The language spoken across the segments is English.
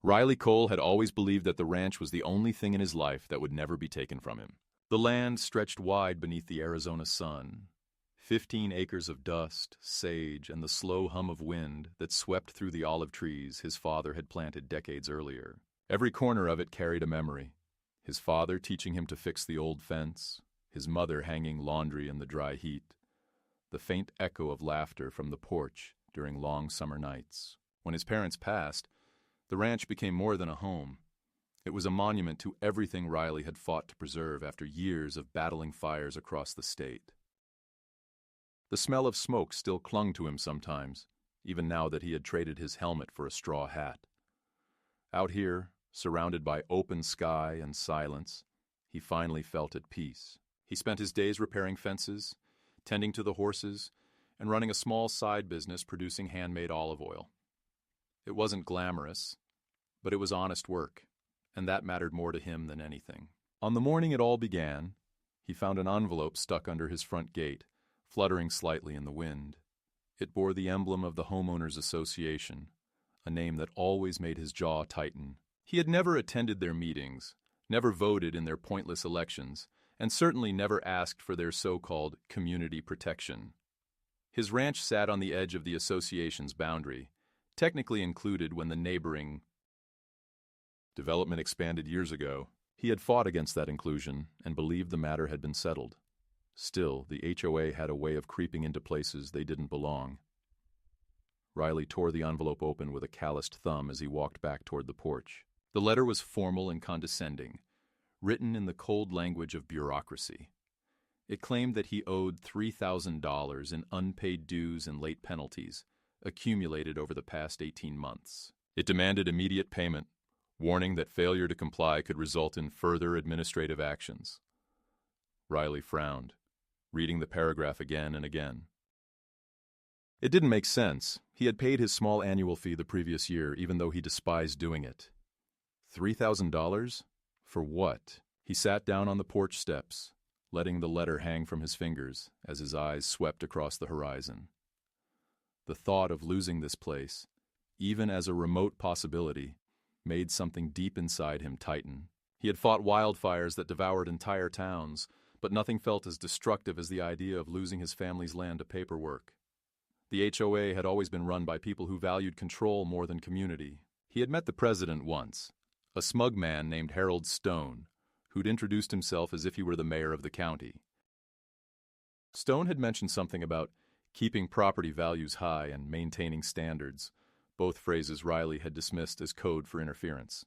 Riley Cole had always believed that the ranch was the only thing in his life that would never be taken from him. The land stretched wide beneath the Arizona sun. 15 acres of dust, sage, and the slow hum of wind that swept through the olive trees his father had planted decades earlier. Every corner of it carried a memory. His father teaching him to fix the old fence, his mother hanging laundry in the dry heat, the faint echo of laughter from the porch during long summer nights. When his parents passed, the ranch became more than a home. It was a monument to everything Riley had fought to preserve after years of battling fires across the state. The smell of smoke still clung to him sometimes, even now that he had traded his helmet for a straw hat. Out here, surrounded by open sky and silence, he finally felt at peace. He spent his days repairing fences, tending to the horses, and running a small side business producing handmade olive oil. It wasn't glamorous, but it was honest work, and that mattered more to him than anything. On the morning it all began, he found an envelope stuck under his front gate, fluttering slightly in the wind. It bore the emblem of the Homeowners Association, a name that always made his jaw tighten. He had never attended their meetings, never voted in their pointless elections, and certainly never asked for their so-called community protection. His ranch sat on the edge of the association's boundary, technically included when the neighboring development expanded years ago. He had fought against that inclusion and believed the matter had been settled. Still, the HOA had a way of creeping into places they didn't belong. Riley tore the envelope open with a calloused thumb as he walked back toward the porch. The letter was formal and condescending, written in the cold language of bureaucracy. It claimed that he owed $3,000 in unpaid dues and late penalties, accumulated over the past 18 months. It demanded immediate payment, warning that failure to comply could result in further administrative actions. Riley frowned, reading the paragraph again and again. It didn't make sense. He had paid his small annual fee the previous year, even though he despised doing it. $3,000? For what? He sat down on the porch steps, letting the letter hang from his fingers as his eyes swept across the horizon. The thought of losing this place, even as a remote possibility, made something deep inside him tighten. He had fought wildfires that devoured entire towns, but nothing felt as destructive as the idea of losing his family's land to paperwork. The HOA had always been run by people who valued control more than community. He had met the president once, a smug man named Harold Stone, who'd introduced himself as if he were the mayor of the county. Stone had mentioned something about keeping property values high and maintaining standards, both phrases Riley had dismissed as code for interference.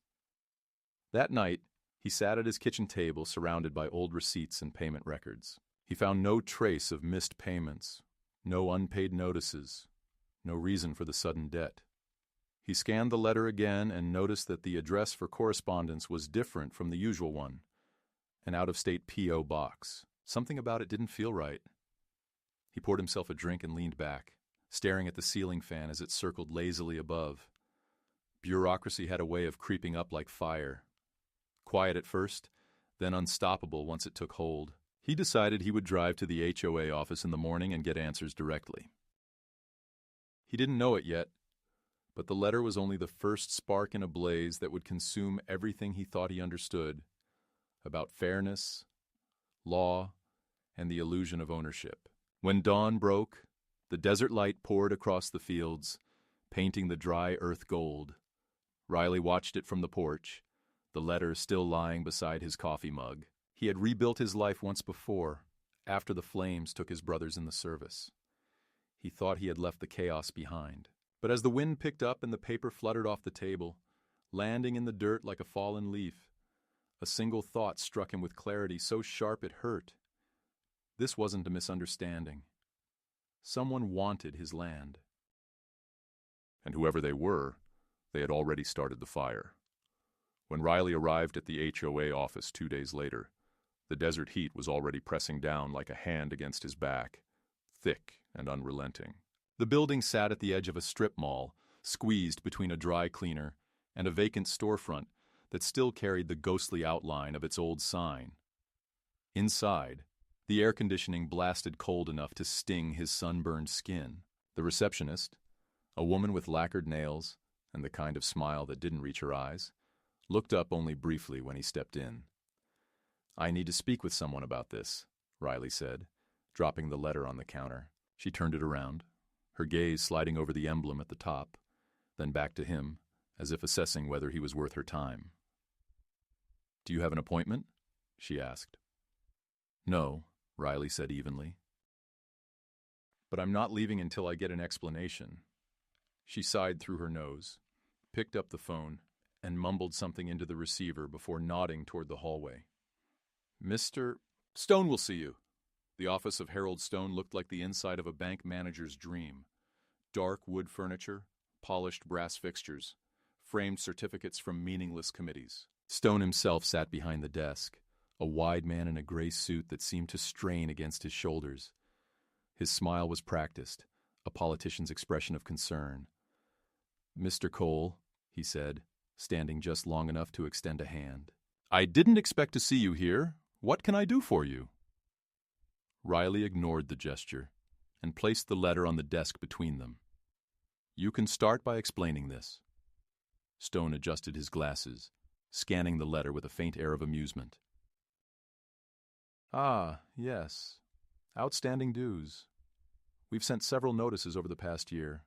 That night, he sat at his kitchen table surrounded by old receipts and payment records. He found no trace of missed payments, no unpaid notices, no reason for the sudden debt. He scanned the letter again and noticed that the address for correspondence was different from the usual one, an out-of-state P.O. box. Something about it didn't feel right. He poured himself a drink and leaned back, staring at the ceiling fan as it circled lazily above. Bureaucracy had a way of creeping up like fire. Quiet at first, then unstoppable once it took hold. He decided he would drive to the HOA office in the morning and get answers directly. He didn't know it yet, but the letter was only the first spark in a blaze that would consume everything he thought he understood about fairness, law, and the illusion of ownership. When dawn broke, the desert light poured across the fields, painting the dry earth gold. Riley watched it from the porch, the letter still lying beside his coffee mug. He had rebuilt his life once before, after the flames took his brothers in the service. He thought he had left the chaos behind. But as the wind picked up and the paper fluttered off the table, landing in the dirt like a fallen leaf, a single thought struck him with clarity so sharp it hurt. This wasn't a misunderstanding. Someone wanted his land. And whoever they were, they had already started the fire. When Riley arrived at the HOA office 2 days later, the desert heat was already pressing down like a hand against his back, thick and unrelenting. The building sat at the edge of a strip mall, squeezed between a dry cleaner and a vacant storefront that still carried the ghostly outline of its old sign. Inside, the air conditioning blasted cold enough to sting his sunburned skin. The receptionist, a woman with lacquered nails and the kind of smile that didn't reach her eyes, looked up only briefly when he stepped in. "I need to speak with someone about this," Riley said, dropping the letter on the counter. She turned it around, her gaze sliding over the emblem at the top, then back to him, as if assessing whether he was worth her time. "Do you have an appointment?" she asked. "No," Riley said evenly. "But I'm not leaving until I get an explanation." She sighed through her nose, picked up the phone, and mumbled something into the receiver before nodding toward the hallway. "Mr. Stone will see you." The office of Harold Stone looked like the inside of a bank manager's dream. Dark wood furniture, polished brass fixtures, framed certificates from meaningless committees. Stone himself sat behind the desk, a wide man in a gray suit that seemed to strain against his shoulders. His smile was practiced, a politician's expression of concern. "Mr. Cole," he said, standing just long enough to extend a hand. "I didn't expect to see you here. What can I do for you?" Riley ignored the gesture and placed the letter on the desk between them. "You can start by explaining this." Stone adjusted his glasses, scanning the letter with a faint air of amusement. "Ah, yes. Outstanding dues. We've sent several notices over the past year.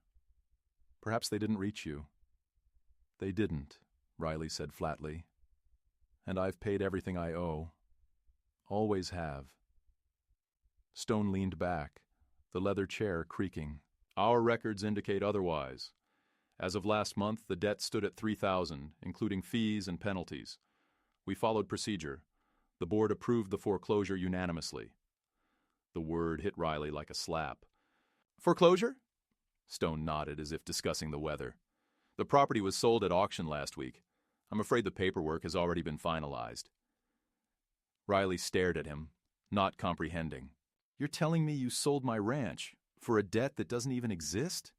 Perhaps they didn't reach you." "They didn't," Riley said flatly. "And I've paid everything I owe. Always have." Stone leaned back, the leather chair creaking. "Our records indicate otherwise. As of last month, the debt stood at $3,000, including fees and penalties. We followed procedure. The board approved the foreclosure unanimously." The word hit Riley like a slap. "Foreclosure?" Stone nodded as if discussing the weather. "The property was sold at auction last week. I'm afraid the paperwork has already been finalized." Riley stared at him, not comprehending. "You're telling me you sold my ranch for a debt that doesn't even exist?"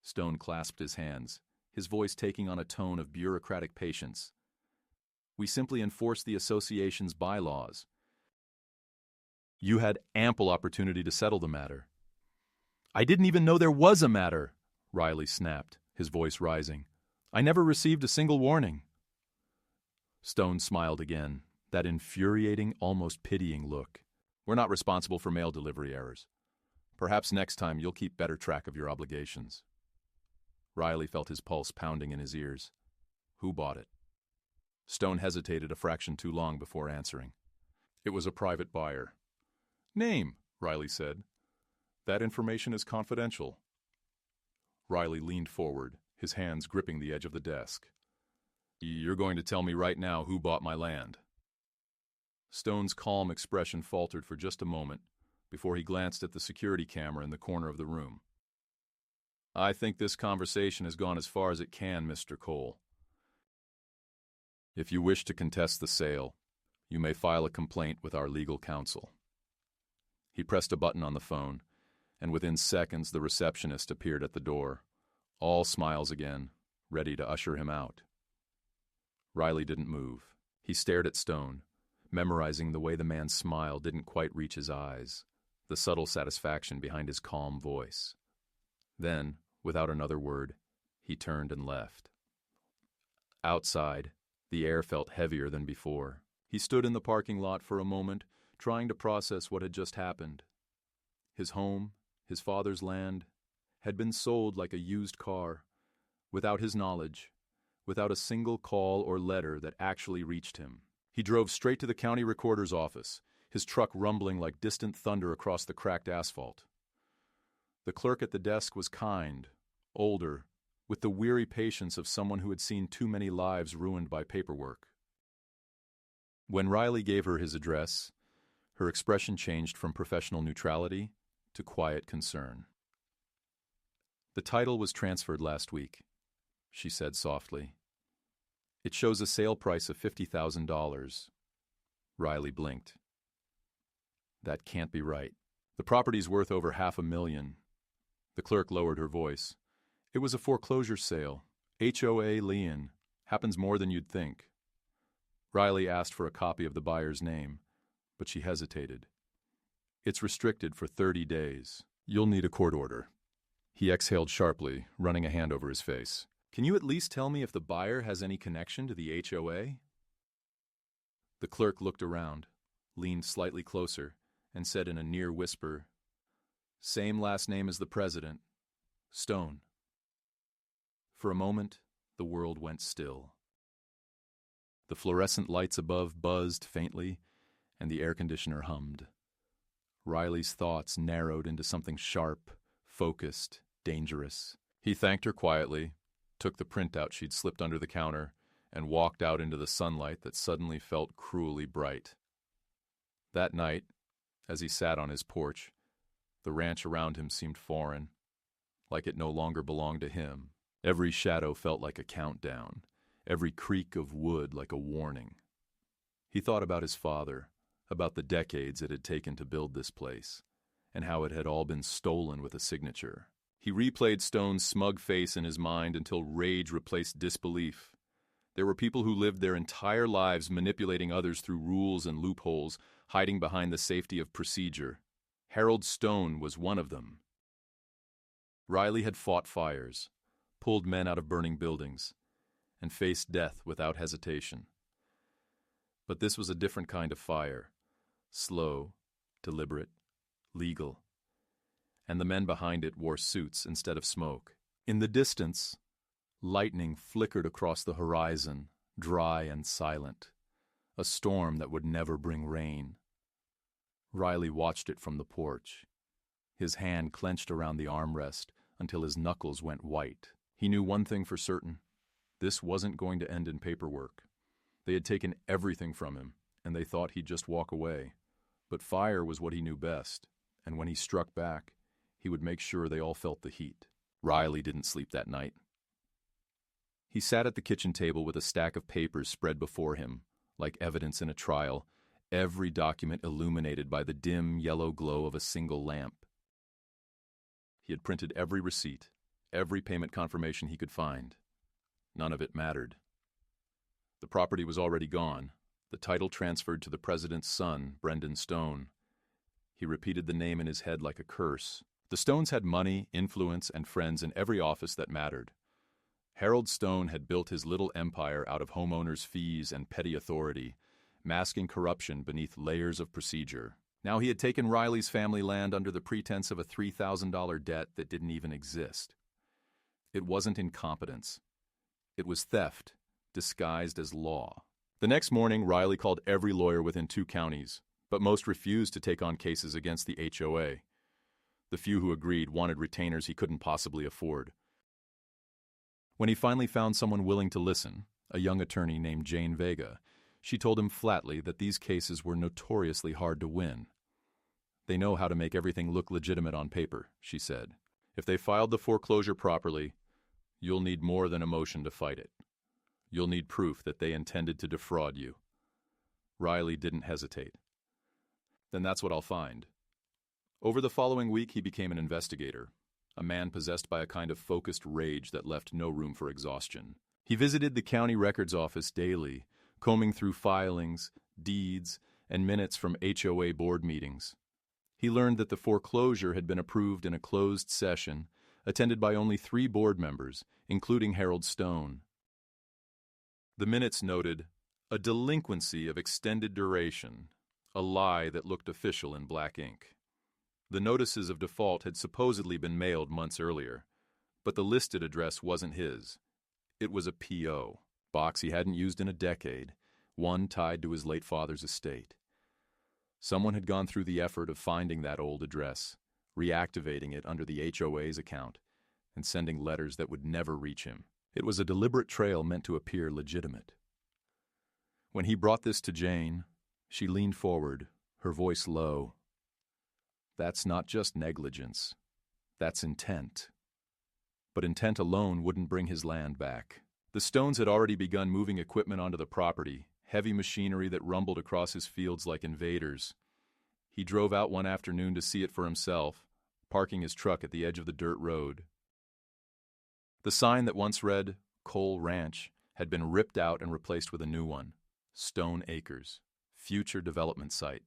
Stone clasped his hands, his voice taking on a tone of bureaucratic patience. "We simply enforce the association's bylaws. You had ample opportunity to settle the matter." "I didn't even know there was a matter," Riley snapped, his voice rising. "I never received a single warning." Stone smiled again, that infuriating, almost pitying look. "We're not responsible for mail delivery errors. Perhaps next time you'll keep better track of your obligations." Riley felt his pulse pounding in his ears. "Who bought it?" Stone hesitated a fraction too long before answering. "It was a private buyer." "Name," Riley said. "That information is confidential." Riley leaned forward, his hands gripping the edge of the desk. "You're going to tell me right now who bought my land?" Stone's calm expression faltered for just a moment before he glanced at the security camera in the corner of the room. "I think this conversation has gone as far as it can, Mr. Cole. If you wish to contest the sale, you may file a complaint with our legal counsel." He pressed a button on the phone, and within seconds the receptionist appeared at the door, all smiles again, ready to usher him out. Riley didn't move. He stared at Stone, memorizing the way the man's smile didn't quite reach his eyes, the subtle satisfaction behind his calm voice. Then, without another word, he turned and left. Outside, the air felt heavier than before. He stood in the parking lot for a moment, trying to process what had just happened. His home, his father's land, had been sold like a used car, without his knowledge, without a single call or letter that actually reached him. He drove straight to the county recorder's office, his truck rumbling like distant thunder across the cracked asphalt. The clerk at the desk was kind, older, with the weary patience of someone who had seen too many lives ruined by paperwork. When Riley gave her his address, her expression changed from professional neutrality to quiet concern. "The title was transferred last week," she said softly. "It shows a sale price of $50,000. Riley blinked. "That can't be right. The property's worth over $500,000. The clerk lowered her voice. "It was a foreclosure sale. HOA lien. Happens more than you'd think." Riley asked for a copy of the buyer's name, but she hesitated. "It's restricted for 30 days. You'll need a court order." He exhaled sharply, running a hand over his face. Can you at least tell me if the buyer has any connection to the HOA? The clerk looked around, leaned slightly closer, and said in a near whisper, "Same last name as the president, Stone." For a moment, the world went still. The fluorescent lights above buzzed faintly, and the air conditioner hummed. Riley's thoughts narrowed into something sharp, focused, dangerous. He thanked her quietly, took the printout she'd slipped under the counter, and walked out into the sunlight that suddenly felt cruelly bright. That night, as he sat on his porch, the ranch around him seemed foreign, like it no longer belonged to him. Every shadow felt like a countdown, every creak of wood like a warning. He thought about his father, about the decades it had taken to build this place, and how it had all been stolen with a signature. He replayed Stone's smug face in his mind until rage replaced disbelief. There were people who lived their entire lives manipulating others through rules and loopholes, hiding behind the safety of procedure. Harold Stone was one of them. Riley had fought fires, pulled men out of burning buildings, and faced death without hesitation. But this was a different kind of fire, slow, deliberate, legal. And the men behind it wore suits instead of smoke. In the distance, lightning flickered across the horizon, dry and silent, a storm that would never bring rain. Riley watched it from the porch, his hand clenched around the armrest until his knuckles went white. He knew one thing for certain: this wasn't going to end in paperwork. They had taken everything from him, and they thought he'd just walk away. But fire was what he knew best, and when he struck back, he would make sure they all felt the heat. Riley didn't sleep that night. He sat at the kitchen table with a stack of papers spread before him, like evidence in a trial, every document illuminated by the dim yellow glow of a single lamp. He had printed every receipt, every payment confirmation he could find. None of it mattered. The property was already gone, the title transferred to the president's son, Brendan Stone. He repeated the name in his head like a curse. The Stones had money, influence, and friends in every office that mattered. Harold Stone had built his little empire out of homeowners' fees and petty authority, masking corruption beneath layers of procedure. Now he had taken Riley's family land under the pretense of a $3,000 debt that didn't even exist. It wasn't incompetence. It was theft, disguised as law. The next morning, Riley called every lawyer within 2 counties, but most refused to take on cases against the HOA. The few who agreed wanted retainers he couldn't possibly afford. When he finally found someone willing to listen, a young attorney named Jane Vega, she told him flatly that these cases were notoriously hard to win. "They know how to make everything look legitimate on paper," she said. "If they filed the foreclosure properly, you'll need more than a motion to fight it. You'll need proof that they intended to defraud you." Riley didn't hesitate. "Then that's what I'll find." Over the following week, he became an investigator, a man possessed by a kind of focused rage that left no room for exhaustion. He visited the county records office daily, combing through filings, deeds, and minutes from HOA board meetings. He learned that the foreclosure had been approved in a closed session, attended by only 3 board members, including Harold Stone. The minutes noted, "a delinquency of extended duration," a lie that looked official in black ink. The notices of default had supposedly been mailed months earlier, but the listed address wasn't his. It was a P.O., box he hadn't used in a decade, one tied to his late father's estate. Someone had gone through the effort of finding that old address, reactivating it under the HOA's account, and sending letters that would never reach him. It was a deliberate trail meant to appear legitimate. When he brought this to Jane, she leaned forward, her voice low. "That's not just negligence. That's intent." But intent alone wouldn't bring his land back. The Stones had already begun moving equipment onto the property, heavy machinery that rumbled across his fields like invaders. He drove out one afternoon to see it for himself, parking his truck at the edge of the dirt road. The sign that once read, "Cole Ranch," had been ripped out and replaced with a new one, "Stone Acres, Future Development Site."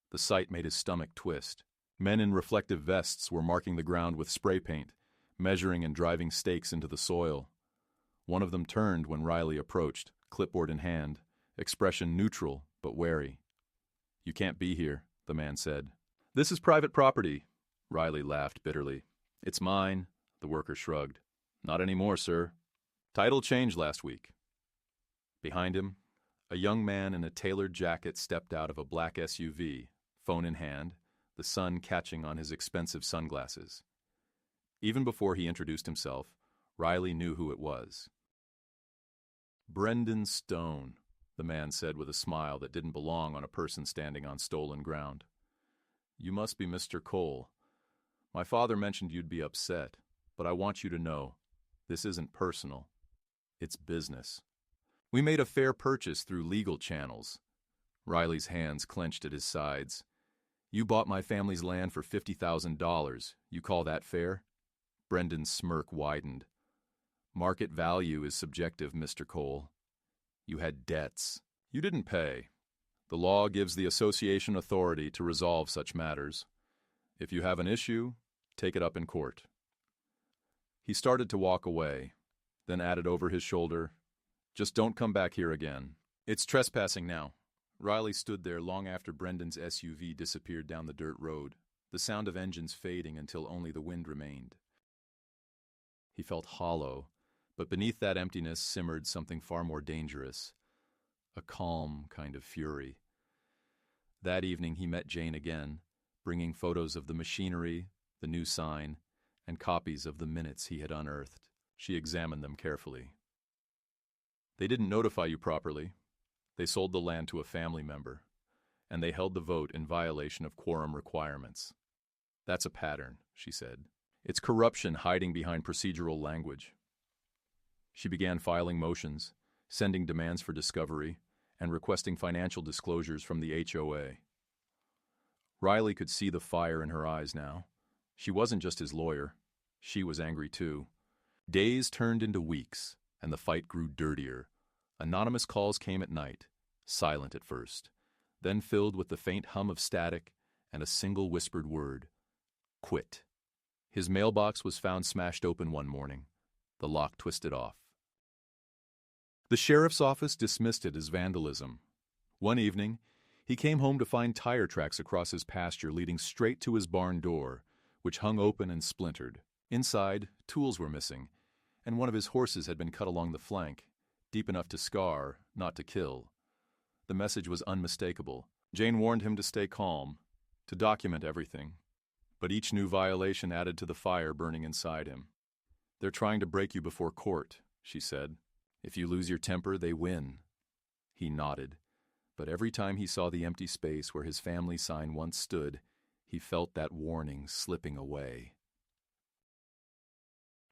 The sight made his stomach twist. Men in reflective vests were marking the ground with spray paint, measuring and driving stakes into the soil. One of them turned when Riley approached, clipboard in hand, expression neutral but wary. "You can't be here," the man said. "This is private property." Riley laughed bitterly. "It's mine," the worker shrugged. "Not anymore, sir. Title changed last week." Behind him, a young man in a tailored jacket stepped out of a black SUV, phone in hand, the sun catching on his expensive sunglasses. Even before he introduced himself, Riley knew who it was. "Brendan Stone," the man said with a smile that didn't belong on a person standing on stolen ground. "You must be Mr. Cole. My father mentioned you'd be upset, but I want you to know, this isn't personal. It's business. We made a fair purchase through legal channels." Riley's hands clenched at his sides. "You bought my family's land for $50,000. You call that fair?" Brendan's smirk widened. "Market value is subjective, Mr. Cole. You had debts. You didn't pay. The law gives the association authority to resolve such matters. If you have an issue, take it up in court." He started to walk away, then added over his shoulder, "Just don't come back here again. It's trespassing now." Riley stood there long after Brendan's SUV disappeared down the dirt road, the sound of engines fading until only the wind remained. He felt hollow, but beneath that emptiness simmered something far more dangerous, a calm kind of fury. That evening he met Jane again, bringing photos of the machinery, the new sign, and copies of the minutes he had unearthed. She examined them carefully. "They didn't notify you properly. They sold the land to a family member, and they held the vote in violation of quorum requirements. That's a pattern," she said. "It's corruption hiding behind procedural language." She began filing motions, sending demands for discovery, and requesting financial disclosures from the HOA. Riley could see the fire in her eyes now. She wasn't just his lawyer. She was angry too. Days turned into weeks, and the fight grew dirtier. Anonymous calls came at night, silent at first, then filled with the faint hum of static and a single whispered word: "Quit." His mailbox was found smashed open one morning, the lock twisted off. The sheriff's office dismissed it as vandalism. One evening, he came home to find tire tracks across his pasture leading straight to his barn door, which hung open and splintered. Inside, tools were missing, and one of his horses had been cut along the flank, deep enough to scar, not to kill. The message was unmistakable. Jane warned him to stay calm, to document everything. But each new violation added to the fire burning inside him. "They're trying to break you before court," she said. "If you lose your temper, they win." He nodded, but every time he saw the empty space where his family sign once stood, he felt that warning slipping away.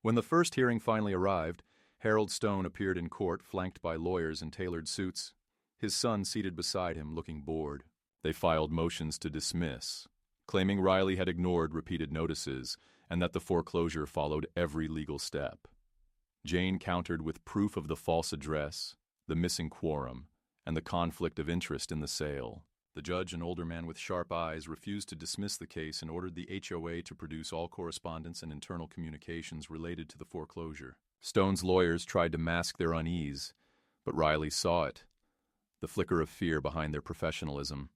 When the first hearing finally arrived, Harold Stone appeared in court flanked by lawyers in tailored suits, his son seated beside him looking bored. They filed motions to dismiss, claiming Riley had ignored repeated notices and that the foreclosure followed every legal step. Jane countered with proof of the false address, the missing quorum, and the conflict of interest in the sale. The judge, an older man with sharp eyes, refused to dismiss the case and ordered the HOA to produce all correspondence and internal communications related to the foreclosure. Stone's lawyers tried to mask their unease, but Riley saw it, the flicker of fear behind their professionalism.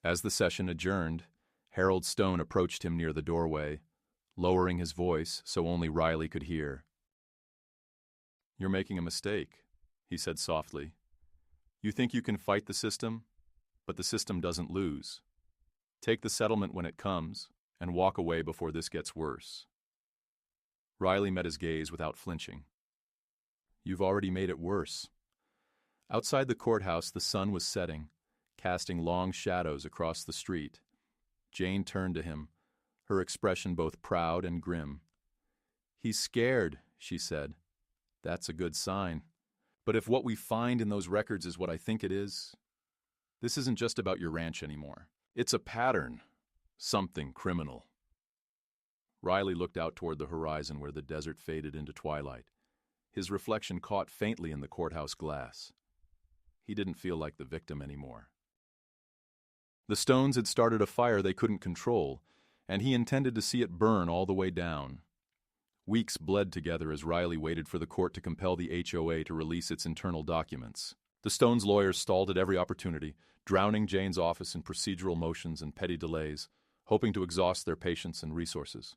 As the session adjourned, Harold Stone approached him near the doorway, lowering his voice so only Riley could hear. "You're making a mistake," he said softly. "You think you can fight the system, but the system doesn't lose. Take the settlement when it comes, and walk away before this gets worse." Riley met his gaze without flinching. "You've already made it worse." Outside the courthouse, the sun was setting, casting long shadows across the street. Jane turned to him, her expression both proud and grim. "He's scared," she said. "That's a good sign. But if what we find in those records is what I think it is, this isn't just about your ranch anymore. It's a pattern, something criminal." Riley looked out toward the horizon where the desert faded into twilight. His reflection caught faintly in the courthouse glass. He didn't feel like the victim anymore. The Stones had started a fire they couldn't control, and he intended to see it burn all the way down. Weeks bled together as Riley waited for the court to compel the HOA to release its internal documents. The Stones' lawyers stalled at every opportunity, drowning Jane's office in procedural motions and petty delays, hoping to exhaust their patience and resources.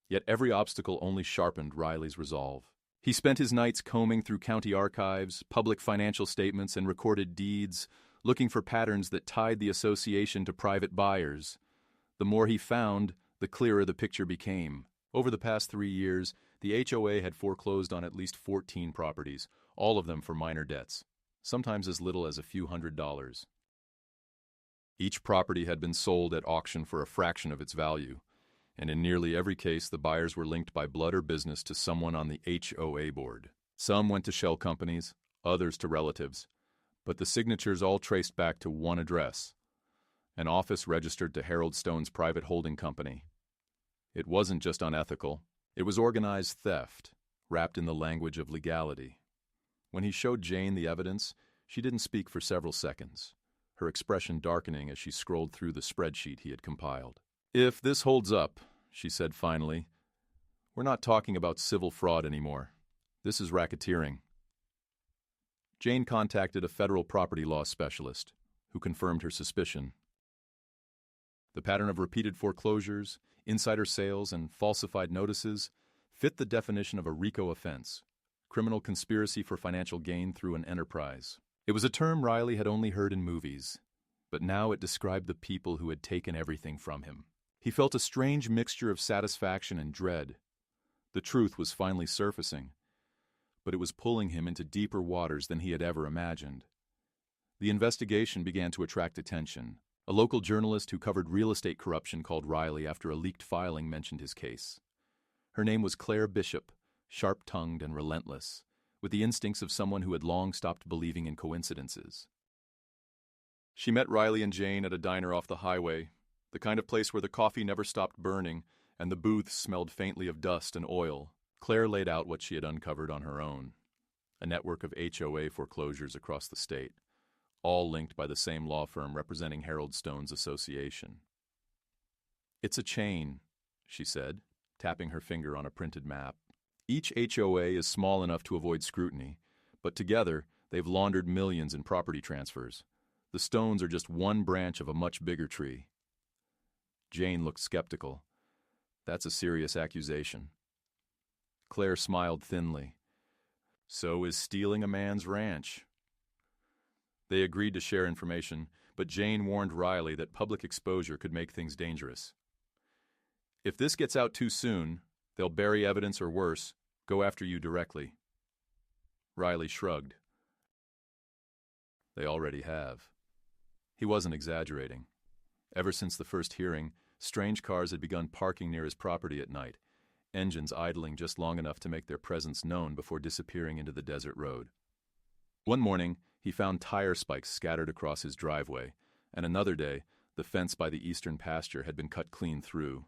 Yet every obstacle only sharpened Riley's resolve. He spent his nights combing through county archives, public financial statements, and recorded deeds, looking for patterns that tied the association to private buyers. The more he found, the clearer the picture became. Over the past 3 years, the HOA had foreclosed on at least 14 properties, all of them for minor debts, sometimes as little as a few $100s. Each property had been sold at auction for a fraction of its value, and in nearly every case the buyers were linked by blood or business to someone on the HOA board. Some went to shell companies, others to relatives, but the signatures all traced back to one address, an office registered to Harold Stone's private holding company. It wasn't just unethical, it was organized theft, wrapped in the language of legality. When he showed Jane the evidence, she didn't speak for several seconds, her expression darkening as she scrolled through the spreadsheet he had compiled. "If this holds up," she said finally, "we're not talking about civil fraud anymore. This is racketeering." Jane contacted a federal property law specialist, who confirmed her suspicion. The pattern of repeated foreclosures, insider sales, and falsified notices fit the definition of a RICO offense, criminal conspiracy for financial gain through an enterprise. It was a term Riley had only heard in movies, but now it described the people who had taken everything from him. He felt a strange mixture of satisfaction and dread. The truth was finally surfacing, but it was pulling him into deeper waters than he had ever imagined. The investigation began to attract attention. A local journalist who covered real estate corruption called Riley after a leaked filing mentioned his case. Her name was Claire Bishop, sharp-tongued and relentless, with the instincts of someone who had long stopped believing in coincidences. She met Riley and Jane at a diner off the highway, the kind of place where the coffee never stopped burning and the booths smelled faintly of dust and oil. Claire laid out what she had uncovered on her own, a network of HOA foreclosures across the state, all linked by the same law firm representing Harold Stone's association. "It's a chain," she said, tapping her finger on a printed map. "Each HOA is small enough to avoid scrutiny, but together they've laundered millions in property transfers. The Stones are just one branch of a much bigger tree." Jane looked skeptical. "That's a serious accusation." Claire smiled thinly. "So is stealing a man's ranch." They agreed to share information, but Jane warned Riley that public exposure could make things dangerous. "If this gets out too soon, they'll bury evidence or worse, go after you directly." Riley shrugged. "They already have." He wasn't exaggerating. Ever since the first hearing, strange cars had begun parking near his property at night, engines idling just long enough to make their presence known before disappearing into the desert road. One morning, he found tire spikes scattered across his driveway, and another day, the fence by the eastern pasture had been cut clean through.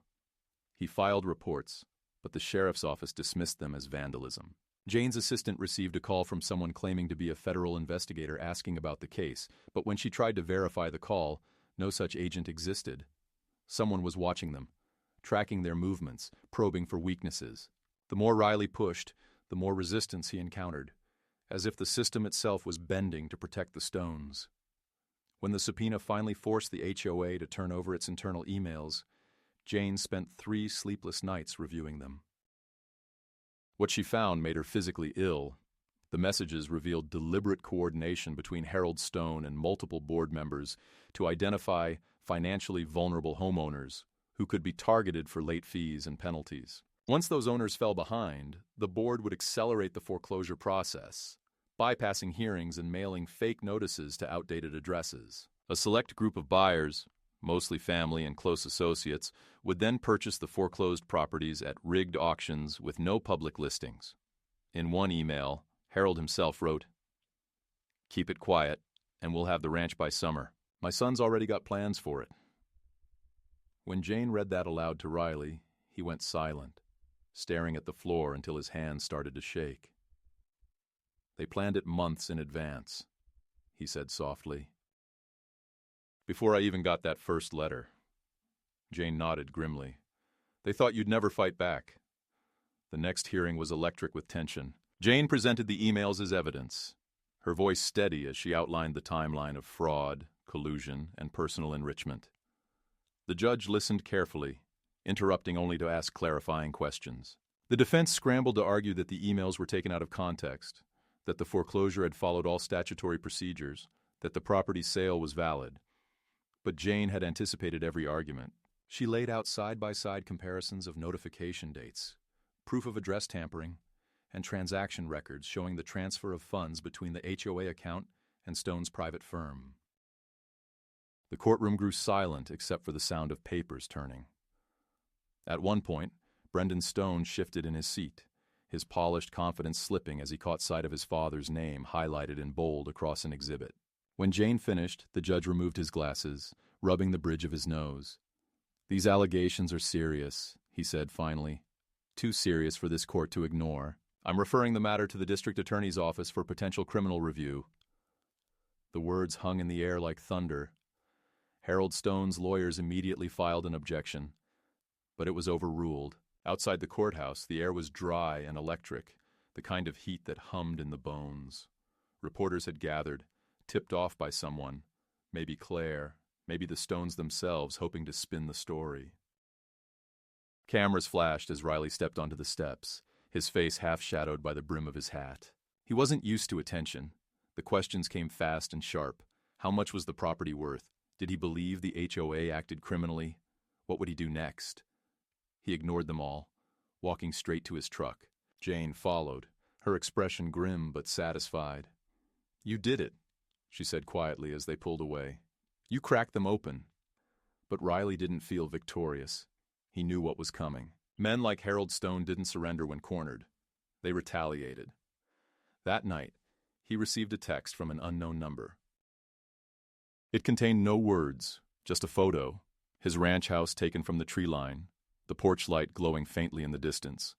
He filed reports, but the sheriff's office dismissed them as vandalism. Jane's assistant received a call from someone claiming to be a federal investigator asking about the case, but when she tried to verify the call, no such agent existed. Someone was watching them, tracking their movements, probing for weaknesses. The more Riley pushed, the more resistance he encountered, as if the system itself was bending to protect the Stones. When the subpoena finally forced the HOA to turn over its internal emails, Jane spent 3 sleepless nights reviewing them. What she found made her physically ill. The messages revealed deliberate coordination between Harold Stone and multiple board members to identify financially vulnerable homeowners who could be targeted for late fees and penalties. Once those owners fell behind, the board would accelerate the foreclosure process, bypassing hearings and mailing fake notices to outdated addresses. A select group of buyers, mostly family and close associates, would then purchase the foreclosed properties at rigged auctions with no public listings. In one email, Harold himself wrote, "Keep it quiet, and we'll have the ranch by summer. My son's already got plans for it." When Jane read that aloud to Riley, he went silent, staring at the floor until his hands started to shake. "They planned it months in advance," he said softly. "Before I even got that first letter." Jane nodded grimly. "They thought you'd never fight back. The next hearing was electric with tension. Jane presented the emails as evidence, her voice steady as she outlined the timeline of fraud, collusion, and personal enrichment. The judge listened carefully, interrupting only to ask clarifying questions. The defense scrambled to argue that the emails were taken out of context, that the foreclosure had followed all statutory procedures, that the property's sale was valid. But Jane had anticipated every argument. She laid out side-by-side comparisons of notification dates, proof of address tampering, and transaction records showing the transfer of funds between the HOA account and Stone's private firm. The courtroom grew silent except for the sound of papers turning. At one point, Brendan Stone shifted in his seat, his polished confidence slipping as he caught sight of his father's name highlighted in bold across an exhibit. When Jane finished, the judge removed his glasses, rubbing the bridge of his nose. "These allegations are serious," he said finally. "Too serious for this court to ignore. I'm referring the matter to the district attorney's office for potential criminal review." The words hung in the air like thunder. Harold Stone's lawyers immediately filed an objection, but it was overruled. Outside the courthouse, the air was dry and electric, the kind of heat that hummed in the bones. Reporters had gathered, tipped off by someone, maybe Claire, maybe the Stones themselves, hoping to spin the story. Cameras flashed as Riley stepped onto the steps, his face half-shadowed by the brim of his hat. He wasn't used to attention. The questions came fast and sharp. How much was the property worth? Did he believe the HOA acted criminally? What would he do next? He ignored them all, walking straight to his truck. Jane followed, her expression grim but satisfied. "You did it," she said quietly as they pulled away. "You cracked them open." But Riley didn't feel victorious. He knew what was coming. Men like Harold Stone didn't surrender when cornered. They retaliated. That night, he received a text from an unknown number. It contained no words, just a photo, his ranch house taken from the tree line, the porch light glowing faintly in the distance.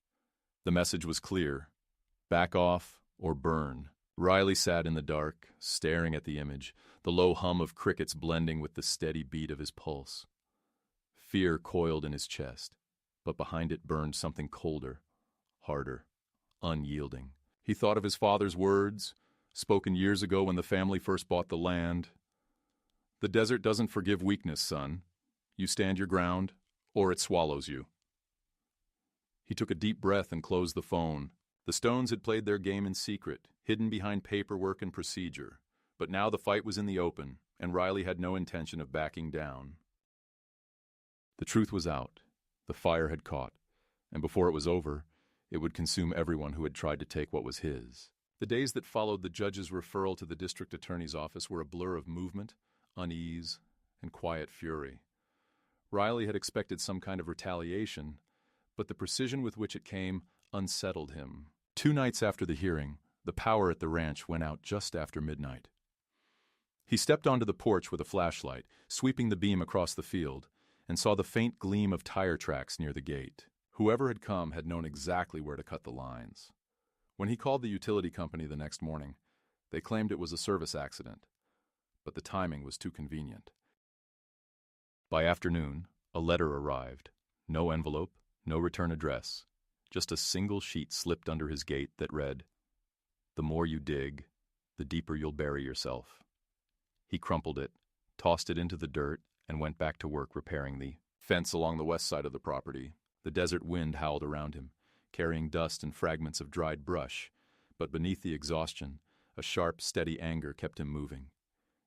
The message was clear: back off or burn. Riley sat in the dark, staring at the image, the low hum of crickets blending with the steady beat of his pulse. Fear coiled in his chest, but behind it burned something colder, harder, unyielding. He thought of his father's words, spoken years ago when the family first bought the land. "The desert doesn't forgive weakness, son. You stand your ground, or it swallows you." He took a deep breath and closed the phone. The Stones had played their game in secret, hidden behind paperwork and procedure. But now the fight was in the open, and Riley had no intention of backing down. The truth was out. The fire had caught, and before it was over, it would consume everyone who had tried to take what was his. The days that followed the judge's referral to the district attorney's office were a blur of movement, unease, and quiet fury. Riley had expected some kind of retaliation, but the precision with which it came unsettled him. 2 nights after the hearing, the power at the ranch went out just after midnight. He stepped onto the porch with a flashlight, sweeping the beam across the field, and saw the faint gleam of tire tracks near the gate. Whoever had come had known exactly where to cut the lines. When he called the utility company the next morning, they claimed it was a service accident, but the timing was too convenient. By afternoon, a letter arrived. No envelope, no return address, just a single sheet slipped under his gate that read, "The more you dig, the deeper you'll bury yourself." He crumpled it, tossed it into the dirt, and went back to work repairing the fence along the west side of the property. The desert wind howled around him, carrying dust and fragments of dried brush, but beneath the exhaustion, a sharp, steady anger kept him moving.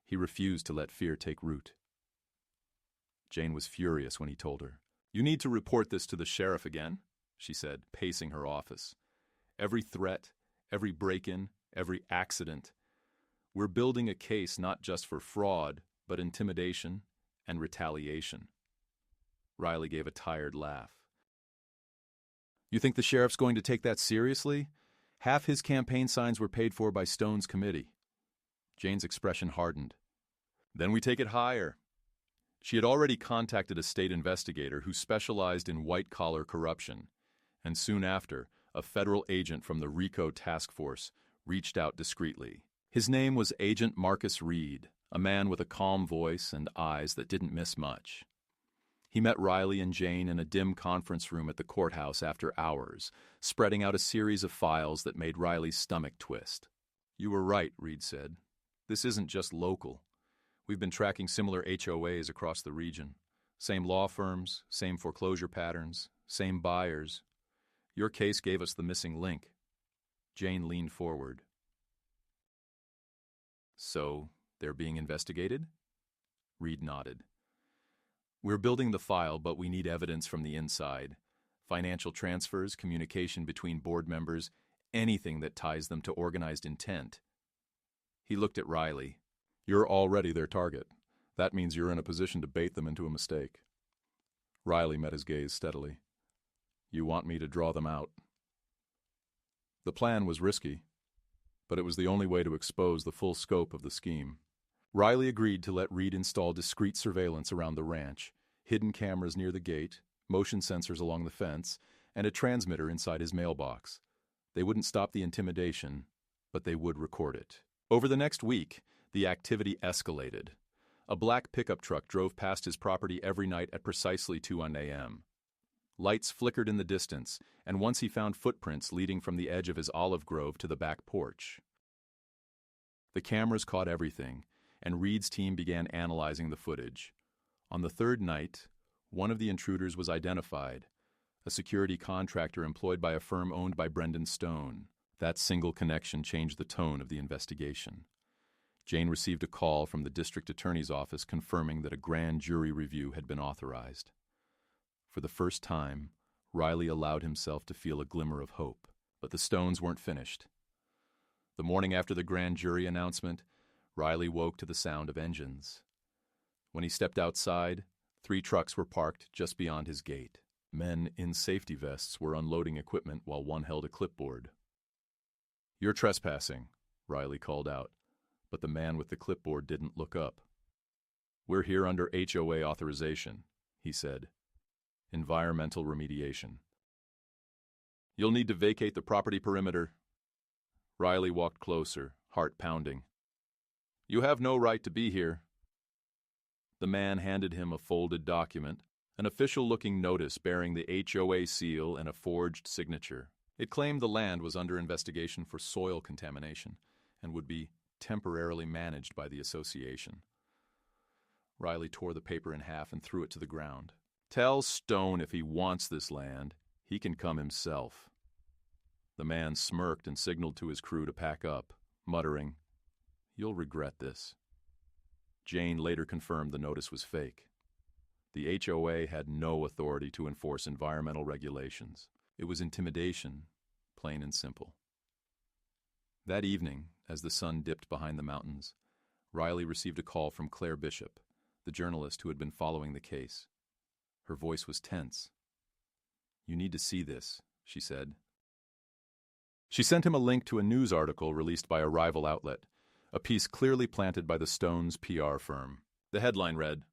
He refused to let fear take root. Jane was furious when he told her. "You need to report this to the sheriff again," she said, pacing her office. "Every threat, every break-in, every accident. We're building a case not just for fraud, but intimidation and retaliation." Riley gave a tired laugh. "You think the sheriff's going to take that seriously? Half his campaign signs were paid for by Stone's committee." Jane's expression hardened. "Then we take it higher." She had already contacted a state investigator who specialized in white-collar corruption, and soon after, a federal agent from the RICO task force reached out discreetly. His name was Agent Marcus Reed, a man with a calm voice and eyes that didn't miss much. He met Riley and Jane in a dim conference room at the courthouse after hours, spreading out a series of files that made Riley's stomach twist. "You were right," Reed said. "This isn't just local. We've been tracking similar HOAs across the region. Same law firms, same foreclosure patterns, same buyers. Your case gave us the missing link." Jane leaned forward. "So, they're being investigated?" Reed nodded. "We're building the file, but we need evidence from the inside. Financial transfers, communication between board members, anything that ties them to organized intent." He looked at Riley. "You're already their target. That means you're in a position to bait them into a mistake." Riley met his gaze steadily. "You want me to draw them out?" The plan was risky, but it was the only way to expose the full scope of the scheme. Riley agreed to let Reed install discreet surveillance around the ranch, hidden cameras near the gate, motion sensors along the fence, and a transmitter inside his mailbox. They wouldn't stop the intimidation, but they would record it. Over the next week, the activity escalated. A black pickup truck drove past his property every night at precisely 2 a.m. Lights flickered in the distance, and once he found footprints leading from the edge of his olive grove to the back porch. The cameras caught everything, and Reed's team began analyzing the footage. On the third night, one of the intruders was identified, a security contractor employed by a firm owned by Brendan Stone. That single connection changed the tone of the investigation. Jane received a call from the district attorney's office confirming that a grand jury review had been authorized. For the first time, Riley allowed himself to feel a glimmer of hope, but the Stones weren't finished. The morning after the grand jury announcement, Riley woke to the sound of engines. When he stepped outside, 3 trucks were parked just beyond his gate. Men in safety vests were unloading equipment while one held a clipboard. "You're trespassing," Riley called out, but the man with the clipboard didn't look up. "We're here under HOA authorization," he said. "Environmental remediation." "You'll need to vacate the property perimeter." Riley walked closer, heart pounding. "You have no right to be here." The man handed him a folded document, an official-looking notice bearing the HOA seal and a forged signature. It claimed the land was under investigation for soil contamination and would be temporarily managed by the association. Riley tore the paper in half and threw it to the ground. "Tell Stone if he wants this land, he can come himself." The man smirked and signaled to his crew to pack up, muttering, "You'll regret this." Jane later confirmed the notice was fake. The HOA had no authority to enforce environmental regulations. It was intimidation, plain and simple. That evening, as the sun dipped behind the mountains, Riley received a call from Claire Bishop, the journalist who had been following the case. Her voice was tense. "You need to see this," she said. She sent him a link to a news article released by a rival outlet, a piece clearly planted by the Stones' PR firm. The headline read,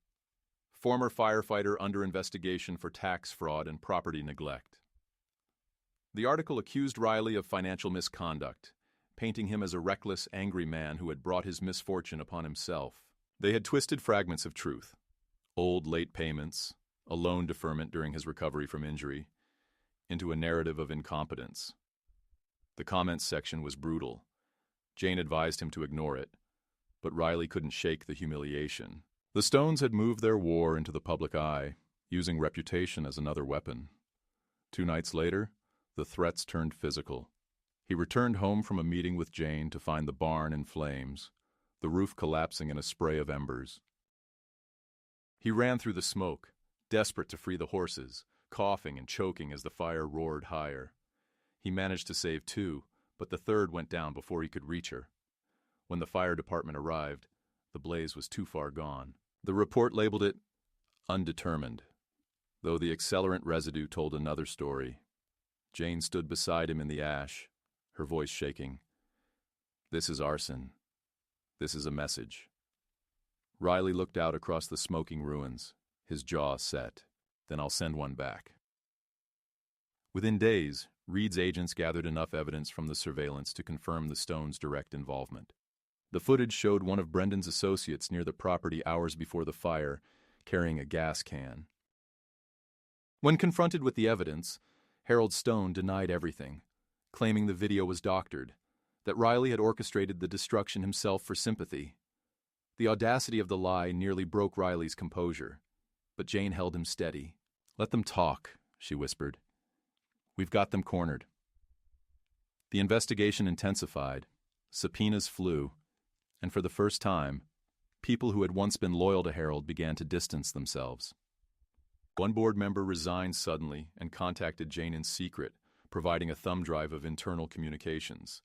"Former firefighter under investigation for tax fraud and property neglect." The article accused Riley of financial misconduct, painting him as a reckless, angry man who had brought his misfortune upon himself. They had twisted fragments of truth: old late payments, a loan deferment during his recovery from injury, into a narrative of incompetence. The comments section was brutal. Jane advised him to ignore it, but Riley couldn't shake the humiliation. The Stones had moved their war into the public eye, using reputation as another weapon. 2 nights later, the threats turned physical. He returned home from a meeting with Jane to find the barn in flames, the roof collapsing in a spray of embers. He ran through the smoke, desperate to free the horses, coughing and choking as the fire roared higher. He managed to save 2, but the third went down before he could reach her. When the fire department arrived, the blaze was too far gone. The report labeled it undetermined, though the accelerant residue told another story. Jane stood beside him in the ash, her voice shaking. "This is arson. This is a message." Riley looked out across the smoking ruins, his jaw set. "Then I'll send one back." Within days, Reed's agents gathered enough evidence from the surveillance to confirm the Stones' direct involvement. The footage showed one of Brendan's associates near the property hours before the fire, carrying a gas can. When confronted with the evidence, Harold Stone denied everything, claiming the video was doctored, that Riley had orchestrated the destruction himself for sympathy. The audacity of the lie nearly broke Riley's composure, but Jane held him steady. "Let them talk," she whispered. "We've got them cornered." The investigation intensified, subpoenas flew, and for the first time, people who had once been loyal to Harold began to distance themselves. One board member resigned suddenly and contacted Jane in secret, providing a thumb drive of internal communications.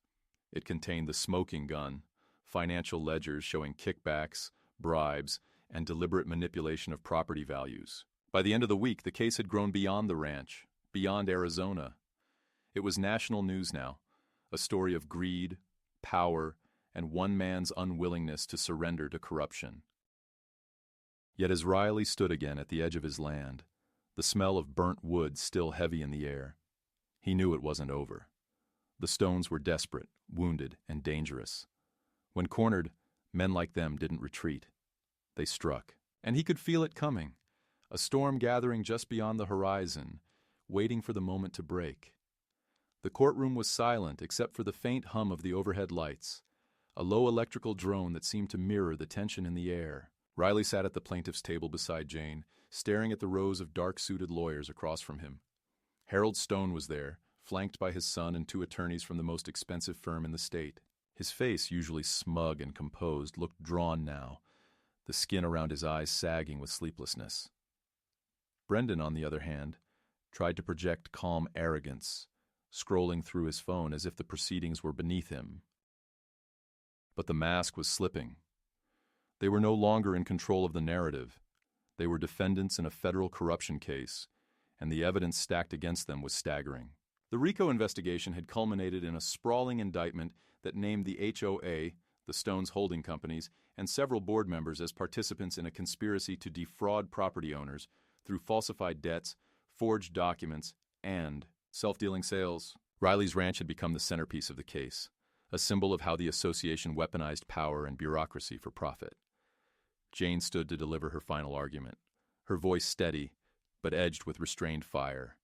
It contained the smoking gun, financial ledgers showing kickbacks, bribes, and deliberate manipulation of property values. By the end of the week, the case had grown beyond the ranch, beyond Arizona. It was national news now, a story of greed, power, and one man's unwillingness to surrender to corruption. Yet as Riley stood again at the edge of his land, the smell of burnt wood still heavy in the air, he knew it wasn't over. The Stones were desperate, wounded, and dangerous. When cornered, men like them didn't retreat. They struck, and he could feel it coming, a storm gathering just beyond the horizon, waiting for the moment to break. The courtroom was silent except for the faint hum of the overhead lights, a low electrical drone that seemed to mirror the tension in the air. Riley sat at the plaintiff's table beside Jane, staring at the rows of dark-suited lawyers across from him. Harold Stone was there, flanked by his son and two attorneys from the most expensive firm in the state. His face, usually smug and composed, looked drawn now, the skin around his eyes sagging with sleeplessness. Brendan, on the other hand, tried to project calm arrogance, scrolling through his phone as if the proceedings were beneath him. But the mask was slipping. They were no longer in control of the narrative. They were defendants in a federal corruption case, and the evidence stacked against them was staggering. The RICO investigation had culminated in a sprawling indictment that named the HOA, the Stones holding companies, and several board members as participants in a conspiracy to defraud property owners through falsified debts, forged documents, and self-dealing sales. Riley's ranch had become the centerpiece of the case, a symbol of how the association weaponized power and bureaucracy for profit. Jane stood to deliver her final argument, her voice steady, but edged with restrained fire.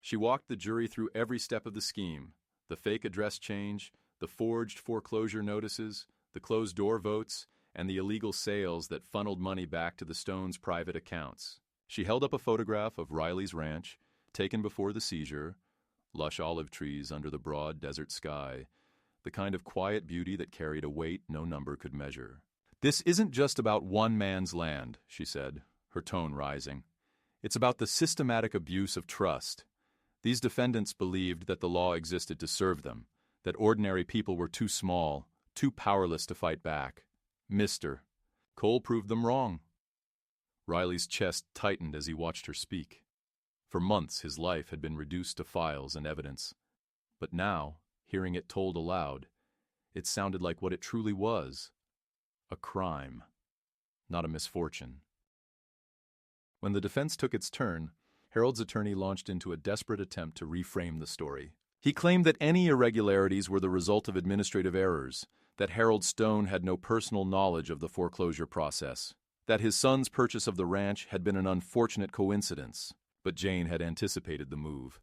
She walked the jury through every step of the scheme, the fake address change, the forged foreclosure notices, the closed-door votes, and the illegal sales that funneled money back to the Stones' private accounts. She held up a photograph of Riley's ranch, taken before the seizure, lush olive trees under the broad desert sky, the kind of quiet beauty that carried a weight no number could measure. "This isn't just about one man's land," she said, her tone rising. "It's about the systematic abuse of trust. These defendants believed that the law existed to serve them, that ordinary people were too small, too powerless to fight back. Mr. Cole proved them wrong." Riley's chest tightened as he watched her speak. For months his life had been reduced to files and evidence. But now, hearing it told aloud, it sounded like what it truly was: a crime, not a misfortune. When the defense took its turn, Harold's attorney launched into a desperate attempt to reframe the story. He claimed that any irregularities were the result of administrative errors, that Harold Stone had no personal knowledge of the foreclosure process, that his son's purchase of the ranch had been an unfortunate coincidence. But Jane had anticipated the move.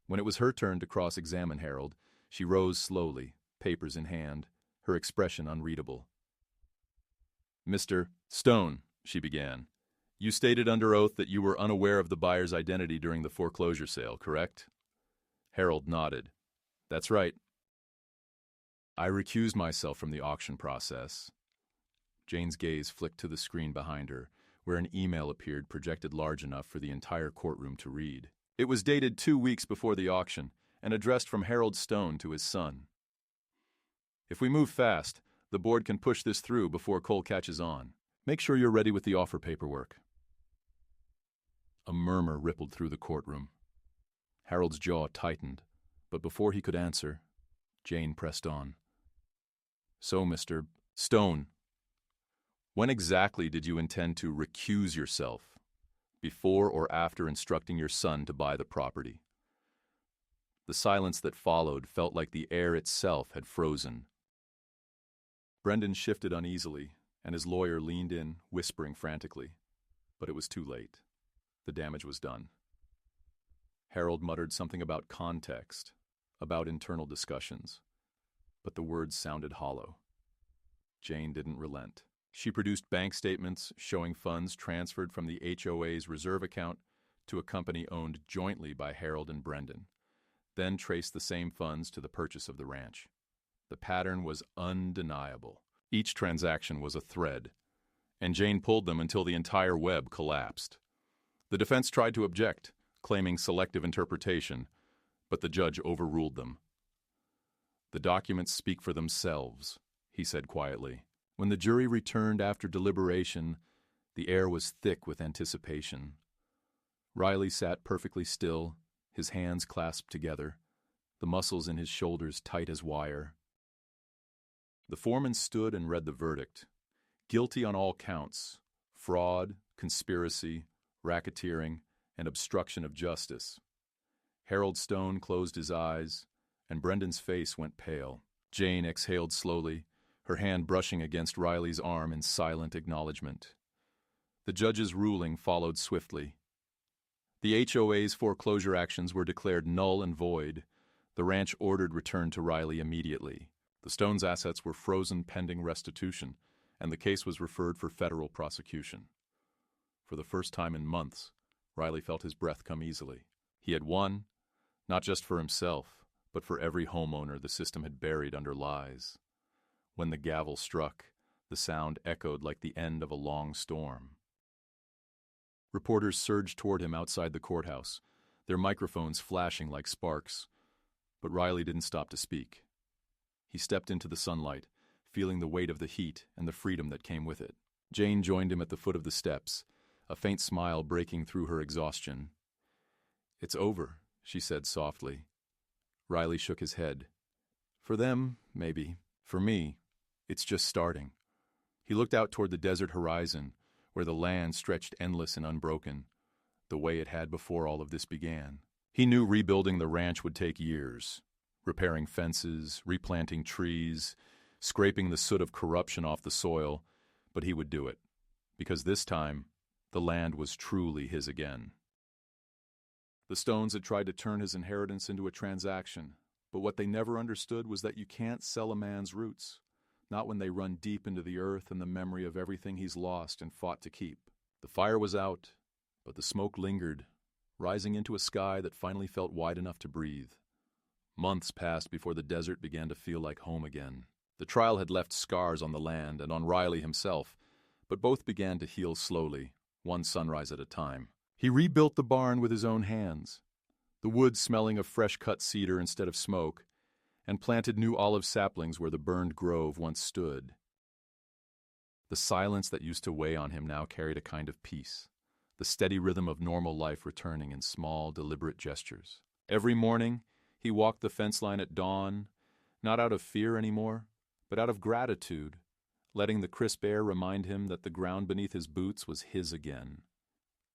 When it was her turn to cross-examine Harold, she rose slowly, papers in hand, her expression unreadable. "Mr. Stone," she began, "you stated under oath that you were unaware of the buyer's identity during the foreclosure sale, correct?" Harold nodded. "That's right." "I recused myself from the auction process." Jane's gaze flicked to the screen behind her, where an email appeared projected large enough for the entire courtroom to read. It was dated 2 weeks before the auction and addressed from Harold Stone to his son. "If we move fast, the board can push this through before Cole catches on. Make sure you're ready with the offer paperwork." A murmur rippled through the courtroom. Harold's jaw tightened, but before he could answer, Jane pressed on. "So, Mr. Stone, when exactly did you intend to recuse yourself? Before or after instructing your son to buy the property?" The silence that followed felt like the air itself had frozen. Brendan shifted uneasily, and his lawyer leaned in, whispering frantically. But it was too late. The damage was done. Harold muttered something about context, about internal discussions, but the words sounded hollow. Jane didn't relent. She produced bank statements showing funds transferred from the HOA's reserve account to a company owned jointly by Harold and Brendan, then traced the same funds to the purchase of the ranch. The pattern was undeniable. Each transaction was a thread, and Jane pulled them until the entire web collapsed. The defense tried to object, claiming selective interpretation, but the judge overruled them. "The documents speak for themselves," he said quietly. When the jury returned after deliberation, the air was thick with anticipation. Riley sat perfectly still, his hands clasped together, the muscles in his shoulders tight as wire. The foreman stood and read the verdict. Guilty on all counts: fraud, conspiracy, racketeering, and obstruction of justice. Harold Stone closed his eyes, and Brendan's face went pale. Jane exhaled slowly, her hand brushing against Riley's arm in silent acknowledgement. The judge's ruling followed swiftly. The HOA's foreclosure actions were declared null and void. The ranch ordered return to Riley immediately. The Stones' assets were frozen pending restitution, and the case was referred for federal prosecution. For the first time in months, Riley felt his breath come easily. He had won, not just for himself, but for every homeowner the system had buried under lies. When the gavel struck, the sound echoed like the end of a long storm. Reporters surged toward him outside the courthouse, their microphones flashing like sparks. But Riley didn't stop to speak. He stepped into the sunlight, feeling the weight of the heat and the freedom that came with it. Jane joined him at the foot of the steps, a faint smile breaking through her exhaustion. "It's over," she said softly. Riley shook his head. "For them, maybe. For me, it's just starting." He looked out toward the desert horizon, where the land stretched endless and unbroken, the way it had before all of this began. He knew rebuilding the ranch would take years, repairing fences, replanting trees, scraping the soot of corruption off the soil, but he would do it, because this time, the land was truly his again. The Stones had tried to turn his inheritance into a transaction, but what they never understood was that you can't sell a man's roots, not when they run deep into the earth and the memory of everything he's lost and fought to keep. The fire was out, but the smoke lingered, rising into a sky that finally felt wide enough to breathe. Months passed before the desert began to feel like home again. The trial had left scars on the land and on Riley himself, but both began to heal slowly, one sunrise at a time. He rebuilt the barn with his own hands, the wood smelling of fresh-cut cedar instead of smoke, and planted new olive saplings where the burned grove once stood. The silence that used to weigh on him now carried a kind of peace, the steady rhythm of normal life returning in small, deliberate gestures. Every morning, he walked the fence line at dawn, not out of fear anymore, but out of gratitude, letting the crisp air remind him that the ground beneath his boots was his again.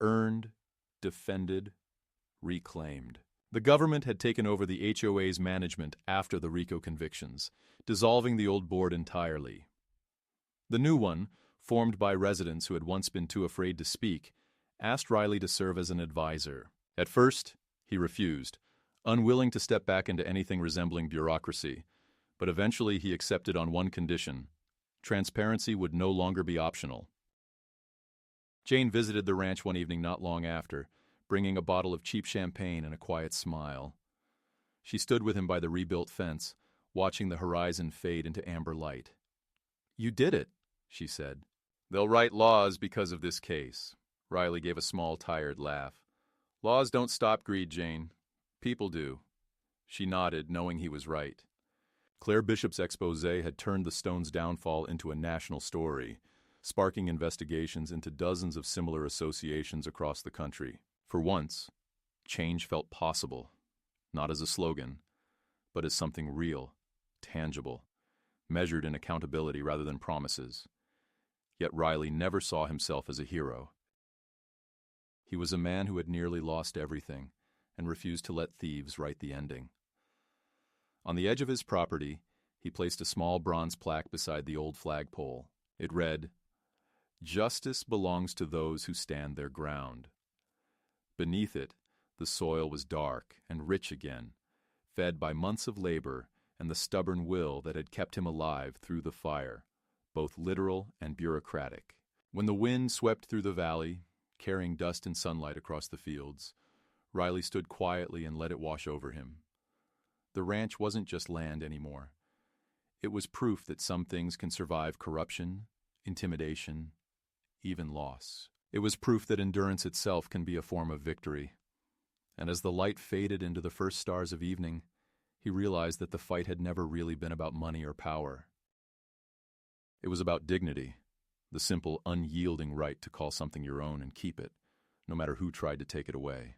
Earned, defended, reclaimed. The government had taken over the HOA's management after the RICO convictions, dissolving the old board entirely. The new one, formed by residents who had once been too afraid to speak, asked Riley to serve as an advisor. At first, he refused, unwilling to step back into anything resembling bureaucracy, but eventually he accepted on one condition: transparency would no longer be optional. Jane visited the ranch one evening not long after, bringing a bottle of cheap champagne and a quiet smile. She stood with him by the rebuilt fence, watching the horizon fade into amber light. "You did it," she said. "They'll write laws because of this case." Riley gave a small, tired laugh. "Laws don't stop greed, Jane. People do." She nodded, knowing he was right. Claire Bishop's exposé had turned the Stones' downfall into a national story, sparking investigations into dozens of similar associations across the country. For once, change felt possible, not as a slogan, but as something real, tangible, measured in accountability rather than promises. Yet Riley never saw himself as a hero. He was a man who had nearly lost everything and refused to let thieves write the ending. On the edge of his property, he placed a small bronze plaque beside the old flagpole. It read, "Justice belongs to those who stand their ground." Beneath it, the soil was dark and rich again, fed by months of labor and the stubborn will that had kept him alive through the fire, both literal and bureaucratic. When the wind swept through the valley, carrying dust and sunlight across the fields, Riley stood quietly and let it wash over him. The ranch wasn't just land anymore. It was proof that some things can survive corruption, intimidation, even loss. It was proof that endurance itself can be a form of victory. And as the light faded into the first stars of evening, he realized that the fight had never really been about money or power. It was about dignity, the simple, unyielding right to call something your own and keep it, no matter who tried to take it away.